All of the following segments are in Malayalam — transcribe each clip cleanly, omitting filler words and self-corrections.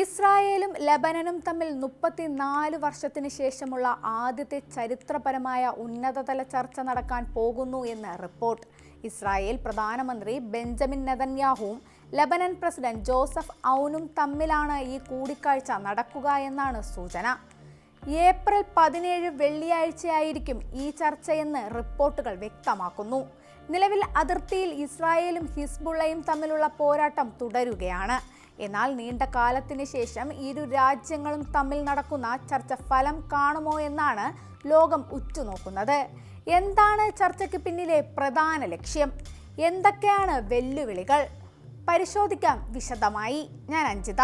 ഇസ്രായേലും ലെബനനും തമ്മിൽ 34 വർഷത്തിന് ശേഷമുള്ള ആദ്യത്തെ ചരിത്രപരമായ ഉന്നതതല ചർച്ച നടക്കാൻ പോകുന്നു എന്ന് റിപ്പോർട്ട്. ഇസ്രായേൽ പ്രധാനമന്ത്രി ബെഞ്ചമിൻ നെതന്യാഹുവും ലെബനൻ പ്രസിഡന്റ് ജോസഫ് ഔനും തമ്മിലാണ് ഈ കൂടിക്കാഴ്ച നടക്കുക എന്നാണ് സൂചന. ഏപ്രിൽ 17 വെള്ളിയാഴ്ചയായിരിക്കും ഈ ചർച്ചയെന്ന് റിപ്പോർട്ടുകൾ വ്യക്തമാക്കുന്നു. നിലവിൽ അതിർത്തിയിൽ ഇസ്രായേലും ഹിസ്ബുള്ളയും തമ്മിലുള്ള പോരാട്ടം തുടരുകയാണ്. എന്നാൽ നീണ്ട കാലത്തിന് ശേഷം ഇരു രാജ്യങ്ങളും തമ്മിൽ നടക്കുന്ന ചർച്ച ഫലം കാണുമോ എന്നാണ് ലോകം ഉറ്റുനോക്കുന്നത്. എന്താണ് ചർച്ചയ്ക്ക് പിന്നിലെ പ്രധാന ലക്ഷ്യം? എന്തൊക്കെയാണ് വെല്ലുവിളികൾ? പരിശോധിക്കാം വിശദമായി. ഞാൻ അഞ്ജിത.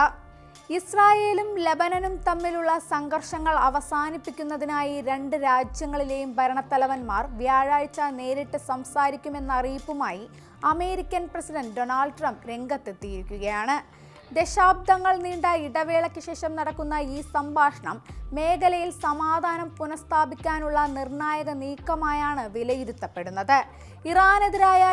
ഇസ്രായേലും ലെബനനും തമ്മിലുള്ള സംഘർഷങ്ങൾ അവസാനിപ്പിക്കുന്നതിനായി രണ്ട് രാജ്യങ്ങളിലെയും ഭരണത്തലവന്മാർ വ്യാഴാഴ്ച നേരിട്ട് സംസാരിക്കുമെന്ന അറിയിപ്പുമായി അമേരിക്കൻ പ്രസിഡന്റ് ഡൊണാൾഡ് ട്രംപ് രംഗത്തെത്തിയിരിക്കുകയാണ്. ദശാബ്ദങ്ങൾ നീണ്ട ഇടവേളയ്ക്ക് ശേഷം നടക്കുന്ന ഈ സംഭാഷണം മേഖലയിൽ സമാധാനം പുനഃസ്ഥാപിക്കാനുള്ള നിർണായക നീക്കമായാണ് വിലയിരുത്തപ്പെടുന്നത്. ഇറാനെതിരായ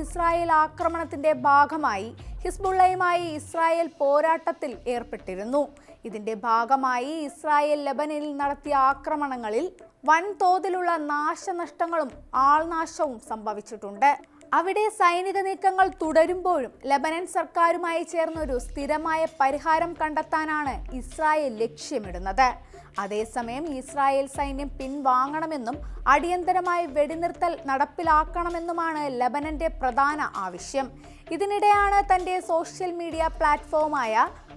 ഇസ്രായേൽ ആക്രമണത്തിന്റെ ഭാഗമായി ഹിസ്ബുള്ളയുമായി ഇസ്രായേൽ പോരാട്ടത്തിൽ ഏർപ്പെട്ടിരുന്നു. ഇതിന്റെ ഭാഗമായി ഇസ്രായേൽ ലെബനനിൽ നടത്തിയ ആക്രമണങ്ങളിൽ വൻതോതിലുള്ള നാശനഷ്ടങ്ങളും ആൾനാശവും സംഭവിച്ചിട്ടുണ്ട്. അവിടെ സൈനിക നീക്കങ്ങൾ തുടരുമ്പോഴും ലെബനൻ സർക്കാരുമായി ചേർന്നൊരു സ്ഥിരമായ പരിഹാരം കണ്ടെത്താനാണ് ഇസ്രായേൽ ലക്ഷ്യമിടുന്നത്. അതേസമയം ഇസ്രായേൽ സൈന്യം പിൻവാങ്ങണമെന്നും അടിയന്തരമായ വെടിനിർത്തൽ നടപ്പിലാക്കണമെന്നുമാണ് ലെബനന്റെ പ്രധാന ആവശ്യം. ഇതിനിടെയാണ് തന്റെ സോഷ്യൽ മീഡിയ പ്ലാറ്റ്ഫോമായ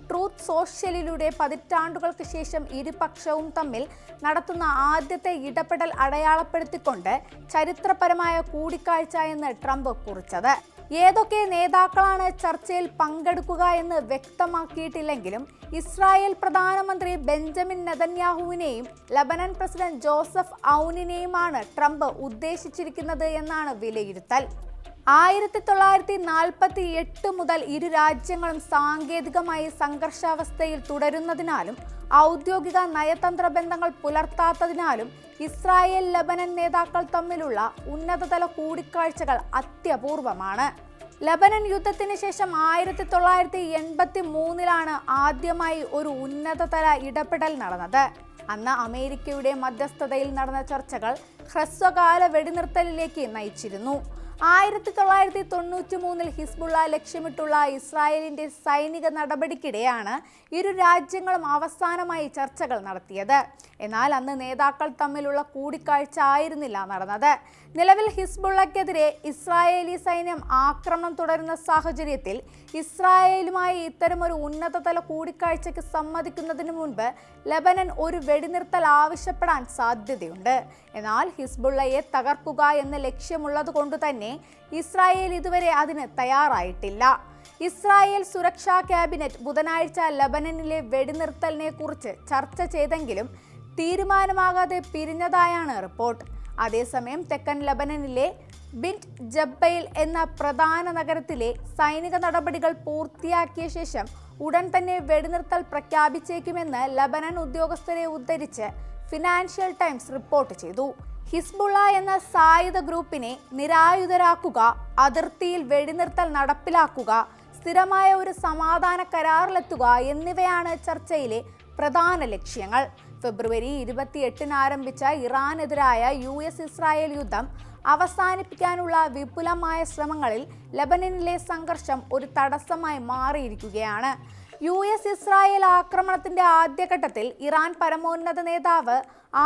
ട്രൂത്ത് സോഷ്യലിലൂടെ പതിറ്റാണ്ടുകൾക്ക് ശേഷം ഇരുപക്ഷവും തമ്മിൽ നടത്തുന്ന ആദ്യത്തെ ഇടപെടൽ അടയാളപ്പെടുത്തിക്കൊണ്ട് ചരിത്രപരമായ കൂടിക്കാഴ്ച എന്ന് ട്രംപ് കുറിച്ചത്. ഏതൊക്കെ നേതാക്കളാണ് ചർച്ചയിൽ പങ്കെടുക്കുക എന്ന് വ്യക്തമാക്കിയിട്ടില്ലെങ്കിലും ഇസ്രായേൽ പ്രധാനമന്ത്രി ബെഞ്ചമിൻ നെതന്യാഹുവിനെയും ലെബനൻ പ്രസിഡന്റ് ജോസഫ് ഔനിനെയുമാണ് ട്രംപ് ഉദ്ദേശിച്ചിരിക്കുന്നത് എന്നാണ് വിലയിരുത്തൽ. 1948 മുതൽ ഇരു രാജ്യങ്ങളും സാങ്കേതികമായി സംഘർഷാവസ്ഥയിൽ തുടരുന്നതിനാലും ഔദ്യോഗിക നയതന്ത്ര ബന്ധങ്ങൾ പുലർത്താത്തതിനാലും ഇസ്രായേൽ ലെബനൻ നേതാക്കൾ തമ്മിലുള്ള ഉന്നതതല കൂടിക്കാഴ്ചകൾ അത്യപൂർവമാണ്. ലെബനൻ യുദ്ധത്തിന് ശേഷം 1983 ആദ്യമായി ഒരു ഉന്നതതല ഇടപെടൽ നടന്നത്. അന്ന് അമേരിക്കയുടെ മധ്യസ്ഥതയിൽ നടന്ന ചർച്ചകൾ ഹ്രസ്വകാല വെടിനിർത്തലിലേക്ക് നയിച്ചിരുന്നു. 1993 ഹിസ്ബുള്ള ലക്ഷ്യമിട്ടുള്ള ഇസ്രായേലിന്റെ സൈനിക നടപടിക്കിടെയാണ് ഇരു രാജ്യങ്ങളും അവസാനമായി ചർച്ചകൾ നടത്തിയത്. എന്നാൽ അന്ന് നേതാക്കൾ തമ്മിലുള്ള കൂടിക്കാഴ്ച ആയിരുന്നില്ല നടന്നത്. നിലവിൽ ഹിസ്ബുള്ളക്കെതിരെ ഇസ്രായേലി സൈന്യം ആക്രമണം തുടരുന്ന സാഹചര്യത്തിൽ ഇസ്രായേലുമായി ഇത്തരമൊരു ഉന്നതതല കൂടിക്കാഴ്ചയ്ക്ക് സമ്മതിക്കുന്നതിന് മുൻപ് ലെബനൻ ഒരു വെടിനിർത്തൽ ആവശ്യപ്പെടാൻ സാധ്യതയുണ്ട്. എന്നാൽ ഹിസ്ബുള്ളയെ തകർക്കുക എന്ന ലക്ഷ്യമുള്ളത് കൊണ്ട് തന്നെ ഇസ്രായേൽ ഇതുവരെ അതിന് തയ്യാറായിട്ടില്ല. ഇസ്രായേൽ സുരക്ഷാ ക്യാബിനറ്റ് ബുധനാഴ്ച ലെബനനിലെ വെടിനിർത്തലിനെ കുറിച്ച് ചർച്ച ചെയ്തെങ്കിലും തീരുമാനമാകാതെ പിരിഞ്ഞതായാണ് റിപ്പോർട്ട്. അതേസമയം തെക്കൻ ലെബനനിലെ ബിന്റ് ജബ്ബയിൽ എന്ന പ്രധാന നഗരത്തിലെ സൈനിക നടപടികൾ പൂർത്തിയാക്കിയ ശേഷം ഉടൻ തന്നെ വെടിനിർത്തൽ പ്രഖ്യാപിച്ചേക്കുമെന്ന് ലെബനൻ ഉദ്യോഗസ്ഥരെ ഉദ്ധരിച്ച് ഫിനാൻഷ്യൽ ടൈംസ് റിപ്പോർട്ട് ചെയ്തു. ഹിസ്ബുള്ള എന്ന സായുധ ഗ്രൂപ്പിനെ നിരായുധരാക്കുക, അതിർത്തിയിൽ വെടിനിർത്തൽ നടപ്പിലാക്കുക, സ്ഥിരമായ ഒരു സമാധാന കരാറിലെത്തുക എന്നിവയാണ് ചർച്ചയിലെ പ്രധാന ലക്ഷ്യങ്ങൾ. ഫെബ്രുവരി 28 ആരംഭിച്ച ഇറാനെതിരായ ഇസ്രായേൽ യുദ്ധം അവസാനിപ്പിക്കാനുള്ള വിപുലമായ ശ്രമങ്ങളിൽ ലെബനനിലെ സംഘർഷം ഒരു തടസ്സമായി മാറിയിരിക്കുകയാണ്. ഇസ്രായേൽ ആക്രമണത്തിന്റെ ആദ്യഘട്ടത്തിൽ ഇറാൻ പരമോന്നത നേതാവ്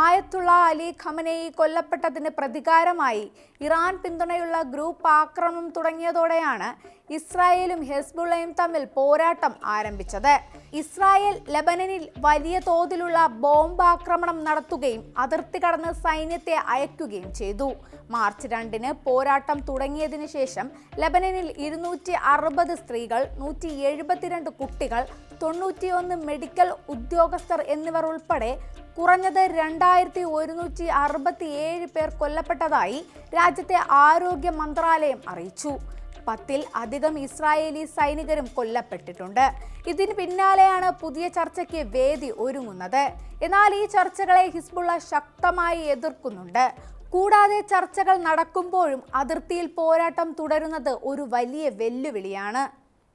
ആയത്തുള്ള അലി ഖമനേയി കൊല്ലപ്പെട്ടതിന് പ്രതികാരമായി ഇറാൻ പിന്തുണയുള്ള ഗ്രൂപ്പ് ആക്രമണം തുടങ്ങിയതോടെയാണ് ഇസ്രായേലും ഹെസ്ബുള്ളയും തമ്മിൽ പോരാട്ടം ആരംഭിച്ചത്. ഇസ്രായേൽ ലെബനനിൽ വലിയ തോതിലുള്ള ബോംബ് ആക്രമണം നടത്തുകയും അതിർത്തി കടന്ന് സൈന്യത്തെ അയക്കുകയും ചെയ്തു. മാർച്ച് 2 പോരാട്ടം തുടങ്ങിയതിനു ശേഷം ലെബനനിൽ 260 സ്ത്രീകൾ, 172 കുട്ടികൾ, 91 മെഡിക്കൽ ഉദ്യോഗസ്ഥർ എന്നിവർ ഉൾപ്പെടെ കുറഞ്ഞത് 2167 പേർ കൊല്ലപ്പെട്ടതായി രാജ്യത്തെ ആരോഗ്യ മന്ത്രാലയം അറിയിച്ചു. 10-ൽ അധികം ഇസ്രായേലി സൈനികരും കൊല്ലപ്പെട്ടിട്ടുണ്ട്. ഇതിന് പിന്നാലെയാണ് പുതിയ ചർച്ചയ്ക്ക് വേദി ഒരുങ്ങുന്നത്. എന്നാൽ ഈ ചർച്ചകളെ ഹിസ്ബുള്ള ശക്തമായി എതിർക്കുന്നുണ്ട്. കൂടാതെ ചർച്ചകൾ നടക്കുമ്പോഴും അതിർത്തിയിൽ പോരാട്ടം തുടരുന്നത് ഒരു വലിയ വെല്ലുവിളിയാണ്.